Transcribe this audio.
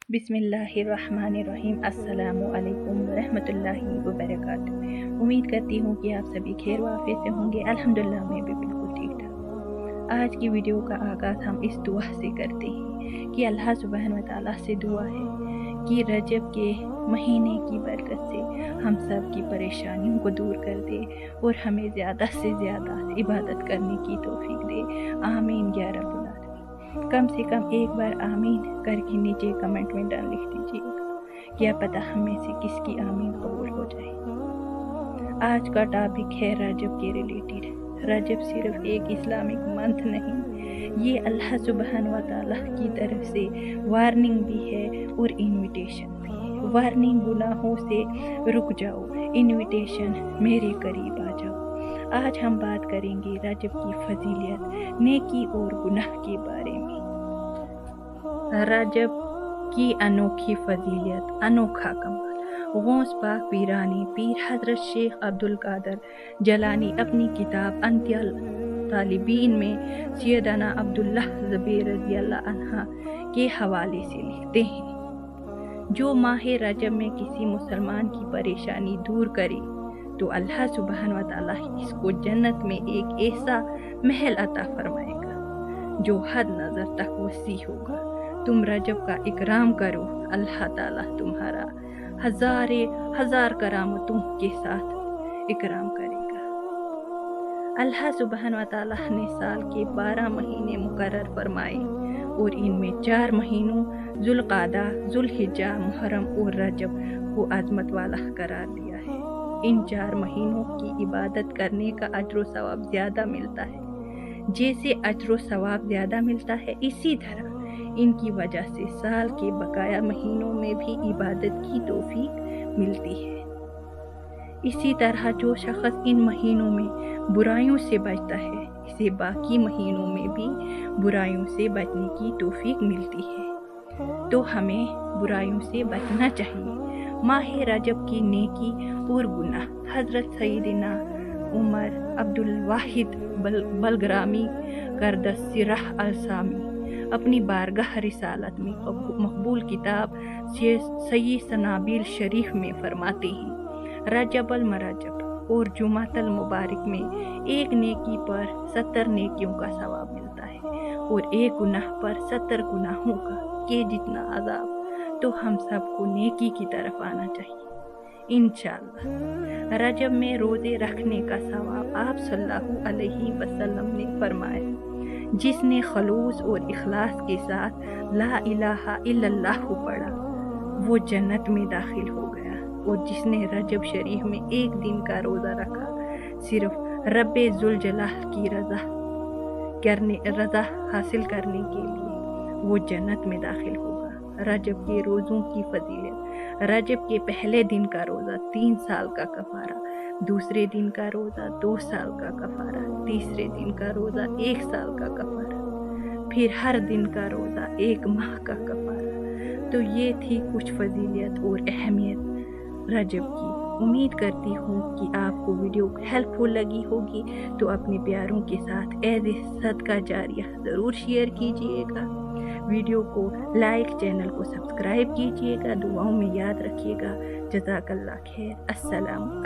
बिस्मिल्लाहिर्रहमानिर्रहीम। अस्सलामु अलैकुम रहमतुल्लाहि व बरकातुहू। उम्मीद करती हूँ कि आप सभी खैर वाफियत से होंगे। अल्हम्दुलिल्लाह मैं भी बिल्कुल ठीक ठाक। आज की वीडियो का आगाज़ हम इस दुआ से करते हैं कि अल्लाह सुब्हानहू व तआला से दुआ है कि रजब के महीने की बरकत से हम सब की परेशानियों को दूर कर दे और हमें ज़्यादा से ज़्यादा इबादत करने की तौफीक दे। आमीन या रब्बुल आलमीन। कम से कम एक बार आमीन करके नीचे कमेंट में डाल लिख दीजिएगा, क्या पता हमें से किसकी आमीन कबूल हो जाए। आज का टॉपिक है रजब के रिलेटेड। रजब सिर्फ एक इस्लामिक मंथ नहीं, ये अल्लाह सुब्हानहू व तआला की तरफ से वार्निंग भी है और इनविटेशन भी है। वार्निंग गुनाहों से रुक जाओ, इनविटेशन मेरे करीब आ जाओ। आज हम बात करेंगे रजब की फजीलियत, नेकी और गुनाह के बारे में। रजब की अनोखी फजीलियत, अनोखा कमाल। गौस पाक पीरानी पीर हजरत शेख अब्दुल कादर जलानी अपनी किताब अंतियल तालिबीन में सैयदना अब्दुल्लाह ज़ुबैर रज़ियल्लाहु अन्हा के हवाले से लिखते हैं, जो माह रजब में किसी मुसलमान की परेशानी दूर करे तो अल्लाह सुब्हानहू व तआला इसको जन्नत में एक ऐसा महल अता फरमाएगा जो हद नज़र तक वसी होगा। तुम रजब का इकराम करो, अल्लाह ताला तुम्हारा हजार करामतों के साथ इकराम करेगा। अल्लाह सुब्हानहू व तआला ने साल के 12 महीने मुकर्रर फरमाए और इनमें 4 महीनों ज़ुल्क़ादा, ज़ुल्हिज्जा, मुहर्रम और रजब को अज़मत वाला करार दिया है। इन 4 महीनों की इबादत करने का अज्र व सवाब ज़्यादा मिलता है। जैसे अज्र व सवाब ज़्यादा मिलता है, इसी तरह इनकी वजह से साल के बकाया महीनों में भी इबादत की तौफीक मिलती है। इसी तरह जो शख्स इन महीनों में बुराइयों से बचता है, इसे बाकी महीनों में भी बुराइयों से बचने की तौफीक मिलती है। तो हमें बुराइयों से बचना चाहिए। माह रजब की नेकी और गुनाह। हज़रत सैयदना उमर अब्दुल वाहिद बलग्रामी करदस सिराह अल-सामी अपनी बारगाह रिसालत में मकबूल किताब सय्यिद सनाबिल शरीफ में फरमाते हैं, रजबल मरजब और जुमातल मुबारक में एक नेकी पर 70 नेकियों का सवाब मिलता है और एक गुनाह पर 70 गुनाहों का के जितना अज़ाब। तो हम सबको नेकी की तरफ आना चाहिए इंशाअल्लाह। रजब में रोज़े रखने का सवाब आप सल्लल्लाहु अलैहि वसल्लम ने फरमाया, जिसने खलूस और इखलास के साथ ला इलाहा इल्लल्लाह पढ़ा वो जन्नत में दाखिल हो गया। और जिसने रजब शरीफ में एक दिन का रोज़ा रखा सिर्फ रब्बे जुल जलाल की रज़ा हासिल करने के लिए, वो जन्नत में दाखिल होगा। रजब के रोज़ों की फजीलत। रजब के पहले दिन का रोज़ा 3 साल का कफ़ारा, दूसरे दिन का रोज़ा 2 साल का कफ़ारा, तीसरे दिन का रोज़ा 1 साल का कफ़ारा, फिर हर दिन का रोज़ा 1 माह का कफ़ारा। तो ये थी कुछ फजीलियत और अहमियत रजब की। उम्मीद करती हूँ कि आपको वीडियो हेल्पफुल लगी होगी, तो अपने प्यारों के साथ एज ए सदका जारिया ज़रूर शेयर कीजिएगा। वीडियो को लाइक, चैनल को सब्सक्राइब कीजिएगा। दुआओं में याद रखिएगा। जज़ाकल्लाह खैर। अस्सलाम।